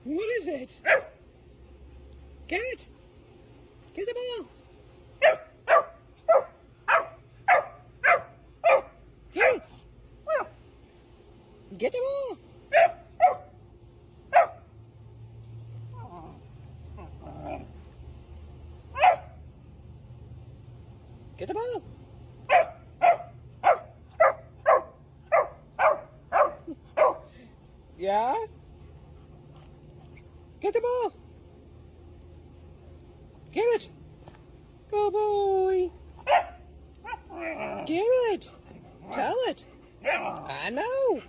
What is it? Get it! Get the ball! Get it! Get the ball! Get the ball! Yeah? Get the ball! Get it! Go boy! Get it! Tell it! I know!